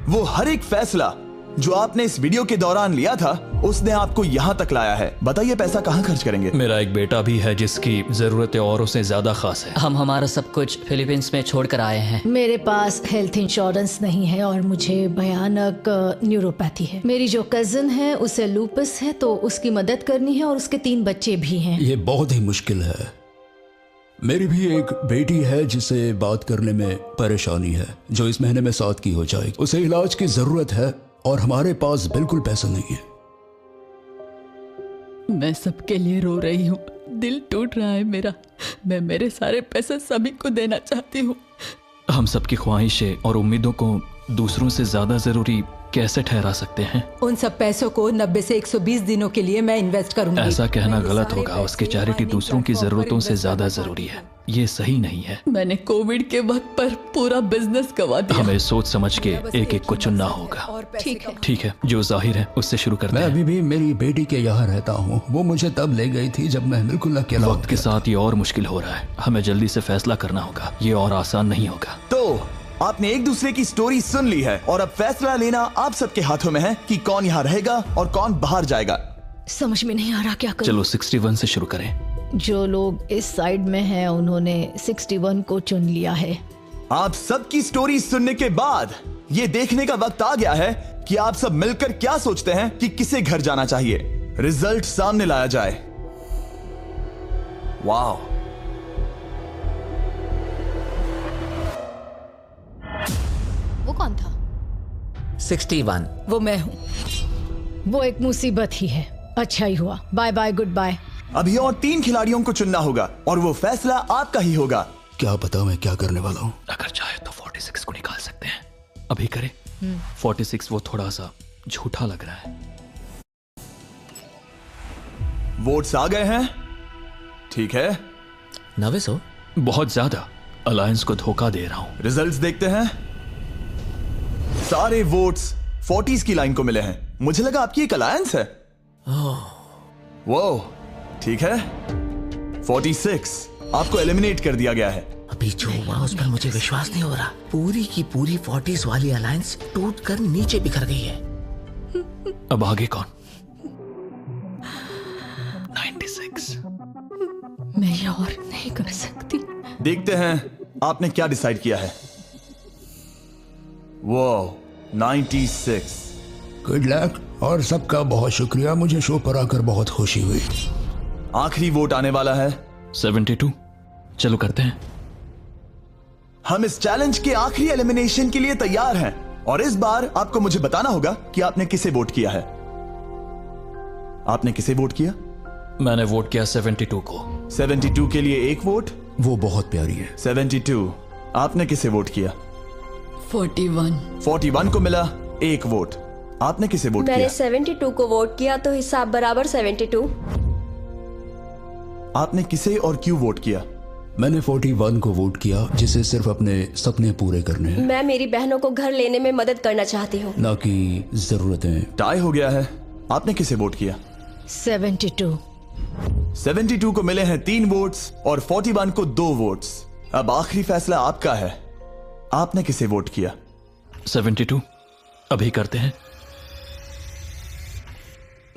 वो हर एक फैसला जो आपने इस वीडियो के दौरान लिया था, उसने आपको यहाँ तक लाया है। बताइए पैसा कहाँ खर्च करेंगे? मेरा एक बेटा भी है जिसकी जरूरतें औरों से ज्यादा खास है। हम हमारा सब कुछ फिलीपींस में छोड़कर आए हैं। मेरे पास हेल्थ इंश्योरेंस नहीं है और मुझे भयानक न्यूरोपैथी है। मेरी जो कजिन है उसे लूपस है, तो उसकी मदद करनी है, और उसके 3 बच्चे भी हैं। ये बहुत ही मुश्किल है। मेरी भी एक बेटी है जिसे बात करने में परेशानी है, जो इस महीने में 7 की हो जाएगी। उसे इलाज की जरूरत है और हमारे पास बिल्कुल पैसा नहीं है। मैं सबके लिए रो रही हूँ, दिल टूट रहा है मेरा। मैं मेरे सारे पैसे सभी को देना चाहती हूँ। हम सबकी ख्वाहिशें और उम्मीदों को दूसरों से ज्यादा जरूरी कैसे ठहरा सकते हैं? उन सब पैसों को 90 से 120 दिनों के लिए मैं इन्वेस्ट करूंगी। ऐसा कहना गलत होगा। उसकी चैरिटी दूसरों की जरूरतों से ज्यादा जरूरी है। ये सही नहीं है। मैंने कोविड के वक्त पर पूरा बिजनेस गवा दिया। हमें सोच समझ के एक एक को चुनना होगा। ठीक है, जो जाहिर है उससे शुरू करते हैं। मैं अभी भी मेरी बेटी के यहाँ रहता हूँ। वो मुझे तब ले गई थी जब मैं बिल्कुल अकेला। वक्त के साथ ये और मुश्किल हो रहा है। हमें जल्दी से फैसला करना होगा। ये और आसान नहीं होगा। तो आपने एक दूसरे की स्टोरी सुन ली है और अब फैसला लेना आप सबके हाथों में है कि कौन यहाँ रहेगा और कौन बाहर जाएगा। समझ में नहीं आ रहा क्या करूं। चलो 61 से शुरू करें। जो लोग इस साइड में हैं उन्होंने 61 को चुन लिया है। आप सबकी स्टोरी सुनने के बाद ये देखने का वक्त आ गया है कि आप सब मिलकर क्या सोचते हैं कि किसे घर जाना चाहिए। रिजल्ट सामने लाया जाए। वाह, वो कौन था? 61। वो मैं हूँ। वो एक मुसीबत ही है। अच्छा ही हुआ। Bye bye, good bye. अभी और 3 खिलाड़ियों को चुनना होगा और वो फैसला आपका ही होगा। क्या पता मैं क्या करने वाला हूँ। अगर चाहे तो 46 को निकाल सकते हैं। अभी करें। 46 वो थोड़ा सा झूठा लग रहा है। वोट्स आ गए हैं। ठीक है, 900 बहुत ज्यादा। अलायंस को धोखा दे रहा हूं। रिजल्ट्स देखते हैं। सारे वोट्स 40s की लाइन को मिले हैं। मुझे लगा आपकी एक अलायंस है। वो ठीक है, 46 आपको एलिमिनेट कर दिया गया है। अभी जो हुआ उस पर मुझे विश्वास नहीं हो रहा। पूरी की पूरी 40s वाली अलायंस टूटकर नीचे बिखर गई है। अब आगे कौन? 96। मैं ये और नहीं कर सकती। देखते हैं आपने क्या डिसाइड किया है। वो 96। गुड लक और सबका बहुत शुक्रिया। मुझे शो पर आकर बहुत खुशी हुई। आखिरी वोट आने वाला है। 72। चलो करते हैं। हम इस चैलेंज के आखिरी एलिमिनेशन के लिए तैयार हैं और इस बार आपको मुझे बताना होगा कि आपने किसे वोट किया है। आपने किसे वोट किया? मैंने वोट किया 72 को। 72 के लिए 1 वोट। वो बहुत प्यारी है। 72। आपने किसे वोट किया? 41। 41 को मिला 1 वोट। आपने किसे वोट किया? मैंने 72 को वोट किया, तो हिसाब बराबर 72। आपने किसे और क्यों वोट किया? मैंने 41 को वोट किया, जिसे सिर्फ अपने सपने पूरे करने हैं। मैं मेरी बहनों को घर लेने में मदद करना चाहती हूँ, ना कि जरूरतें। टाई हो गया है। आपने किसे वोट किया? 72। 72 को मिले हैं 3 वोट्स और 41 को 2 वोट्स। अब आखिरी फैसला आपका है। आपने किसे वोट किया? 72। अभी करते हैं।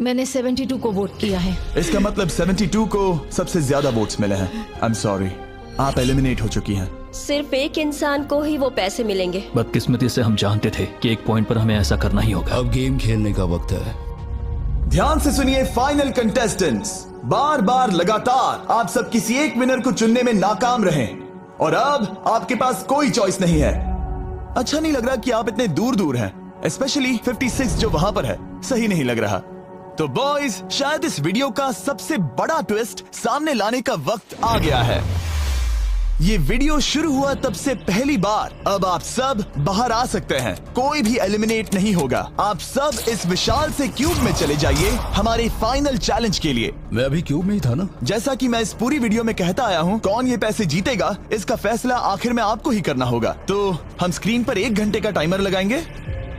मैंने 72 को वोट किया है। इसका मतलब 72 को सबसे ज्यादा वोट्स मिले हैं। आई एम सॉरी, आप एलिमिनेट हो चुकी हैं। सिर्फ एक इंसान को ही वो पैसे मिलेंगे। बदकिस्मती से हम जानते थे कि एक पॉइंट पर हमें ऐसा करना ही होगा। अब गेम खेलने का वक्त है। ध्यान से सुनिए फाइनल कंटेस्टेंट्स। बार बार लगातार आप सब किसी एक विनर को चुनने में नाकाम रहे और अब आपके पास कोई चॉइस नहीं है। अच्छा नहीं लग रहा कि आप इतने दूर दूर हैं, स्पेशली 56 जो वहां पर है। सही नहीं लग रहा। तो बॉयज, शायद इस वीडियो का सबसे बड़ा ट्विस्ट सामने लाने का वक्त आ गया है। ये वीडियो शुरू हुआ तब से पहली बार अब आप सब बाहर आ सकते हैं। कोई भी एलिमिनेट नहीं होगा। आप सब इस विशाल से क्यूब में चले जाइए हमारे फाइनल चैलेंज के लिए। मैं अभी क्यूब में ही था ना। जैसा कि मैं इस पूरी वीडियो में कहता आया हूँ, कौन ये पैसे जीतेगा इसका फैसला आखिर में आपको ही करना होगा। तो हम स्क्रीन पर 1 घंटे का टाइमर लगाएंगे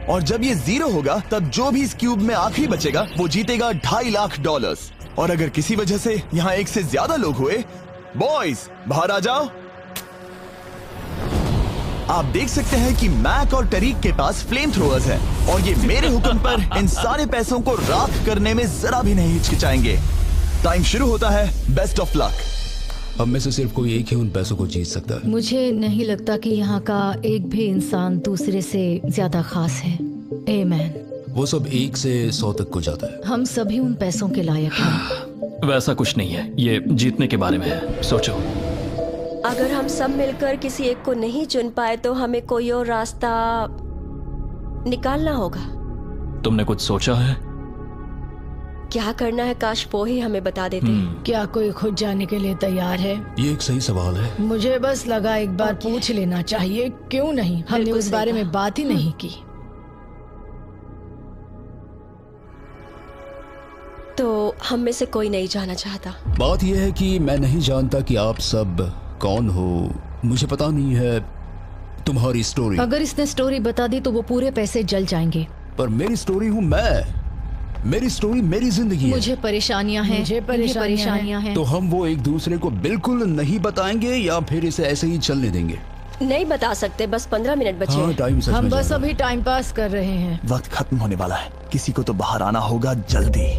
और जब ये 0 होगा तब जो भी इस क्यूब में आखिरी बचेगा वो जीतेगा $2.5 लाख। और अगर किसी वजह से यहाँ 1 से ज्यादा लोग हुए, बॉयज बाहर आ जाओ। आप देख सकते हैं कि मैक और टरीक के पास फ्लेम थ्रोअर्स हैं और ये मेरे हुक्म पर इन सारे पैसों को राख करने में जरा भी नहीं हिचकिचाएंगे। टाइम शुरू होता है। Best of luck. हम में से सिर्फ कोई एक ही उन पैसों को जीत सकता है। मुझे नहीं लगता कि यहाँ का एक भी इंसान दूसरे से ज्यादा खास है। आमीन। वो सब 1 से 100 तक को जाता है। हम सभी उन पैसों के लायक हैं। वैसा कुछ नहीं है, ये जीतने के बारे में है। सोचो, अगर हम सब मिलकर किसी एक को नहीं चुन पाए तो हमें कोई और रास्ता निकालना होगा। तुमने कुछ सोचा है? क्या करना है? काश वो ही हमें बता देते। क्या कोई खुद जाने के लिए तैयार है? ये एक सही सवाल है। मुझे बस लगा एक बार पूछ लेना चाहिए। क्यों नहीं? हमने उस बारे में बात ही नहीं की। तो हम में से कोई नहीं जाना चाहता। बात यह है कि मैं नहीं जानता कि आप सब कौन हो। मुझे पता नहीं है तुम्हारी स्टोरी। अगर इसने स्टोरी बता दी तो वो पूरे पैसे जल जाएंगे। पर मेरी स्टोरी हूँ मैं। मेरी स्टोरी मेरी जिंदगी है। मुझे परेशानियां हैं। मुझे परेशानियां हैं। तो हम वो एक दूसरे को बिल्कुल नहीं बताएंगे या फिर इसे ऐसे ही चलने देंगे? नहीं बता सकते। बस 15 मिनट बचे। हाँ, टाइम सच हम में बस अभी टाइम पास कर रहे हैं। वक्त खत्म होने वाला है। किसी को तो बाहर आना होगा जल्दी।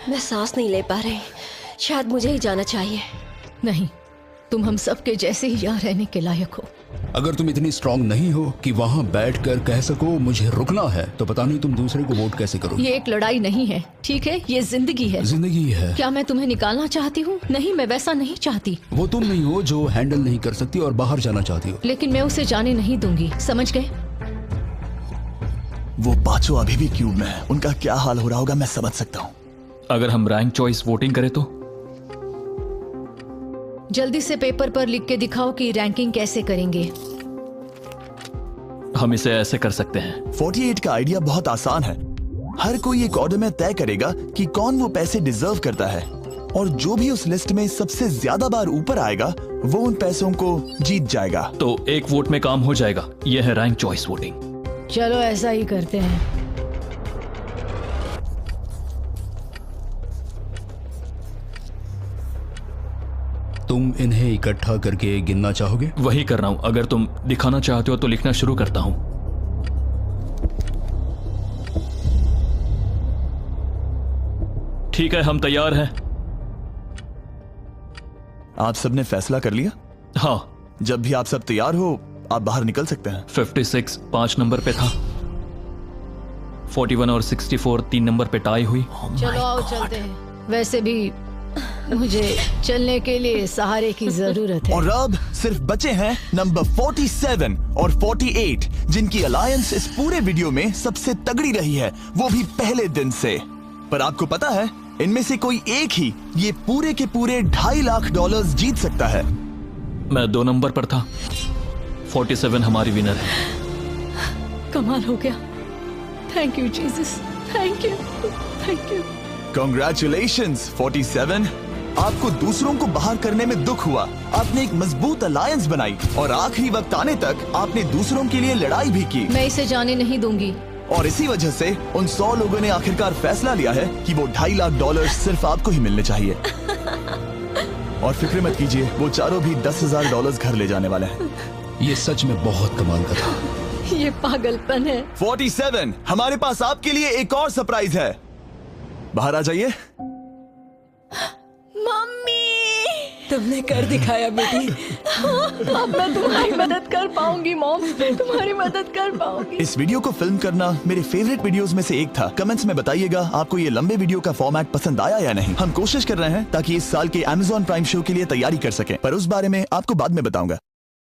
मैं सांस नहीं ले पा रही। शायद मुझे ही जाना चाहिए। नहीं, तुम हम सब के जैसे ही यहाँ रहने के लायक हो। अगर तुम इतनी स्ट्रांग नहीं हो कि वहाँ बैठकर कह सको मुझे रुकना है, तो पता नहीं तुम दूसरे को वोट कैसे करोगे। ये एक लड़ाई नहीं है, ठीक है? ये जिंदगी है। जिंदगी है। क्या मैं तुम्हें निकालना चाहती हूँ? नहीं, मैं वैसा नहीं चाहती। वो तुम नहीं हो जो हैंडल नहीं कर सकती और बाहर जाना चाहती हो। लेकिन मैं उसे जाने नहीं दूंगी, समझ गए? वो पांचों अभी भी क्यूब में है। उनका क्या हाल हो रहा होगा मैं समझ सकता हूँ। अगर हम रैंक चॉइस वोटिंग करें तो? जल्दी से पेपर पर लिख के दिखाओ कि रैंकिंग कैसे करेंगे। हम इसे ऐसे कर सकते हैं। 48 का आइडिया बहुत आसान है। हर कोई एक ऑर्डर में तय करेगा कि कौन वो पैसे डिजर्व करता है और जो भी उस लिस्ट में सबसे ज्यादा बार ऊपर आएगा वो उन पैसों को जीत जाएगा। तो एक वोट में काम हो जाएगा। यह है रैंक चॉइस वोटिंग। चलो ऐसा ही करते हैं। तुम इन्हें इकट्ठा करके गिनना चाहोगे? वही कर रहा हूं। अगर तुम दिखाना चाहते हो तो लिखना शुरू करता हूं। ठीक है, हम तैयार हैं। आप सबने फैसला कर लिया? हाँ। जब भी आप सब तैयार हो आप बाहर निकल सकते हैं। 56 5 नंबर पे था। 41 और 64 3 नंबर पे टाई हुई। चलो आओ चलते हैं। वैसे भी मुझे चलने के लिए सहारे की जरूरत है। और अब सिर्फ बचे हैं नंबर 47 और 48 जिनकी अलायंस इस पूरे वीडियो में सबसे तगड़ी रही है, वो भी पहले दिन से। पर आपको पता है इनमें से कोई एक ही ये पूरे के पूरे $2.5 लाख जीत सकता है। मैं 2 नंबर पर था। 47 हमारी विनर है। कमाल हो गया। Thank you Jesus. Thank you, thank you. Congratulations 47। आपको दूसरों को बाहर करने में दुख हुआ। आपने एक मजबूत अलायंस बनाई और आखिरी वक्त आने तक आपने दूसरों के लिए लड़ाई भी की। मैं इसे जाने नहीं दूंगी। और इसी वजह से उन 100 लोगों ने आखिरकार फैसला लिया है कि वो $2.5 लाख सिर्फ आपको ही मिलने चाहिए। और फिक्र मत कीजिए, वो चारों भी $10,000 घर ले जाने वाले हैं। ये सच में बहुत कमाल का था। ये पागलपन है। 47, हमारे पास आपके लिए एक और सरप्राइज है। बाहर आ जाइए। मम्मी। तुमने कर दिखाया बेटी। अब मैं तुम्हारी मदद कर पाऊंगी मॉम, तुम्हारी मदद कर पाऊंगी। इस वीडियो को फिल्म करना मेरे फेवरेट वीडियोस में से एक था। कमेंट्स में बताइएगा आपको ये लंबे वीडियो का फॉर्मेट पसंद आया या नहीं। हम कोशिश कर रहे हैं ताकि इस साल के Amazon प्राइम शो के लिए तैयारी कर सकें, पर उस बारे में आपको बाद में बताऊंगा।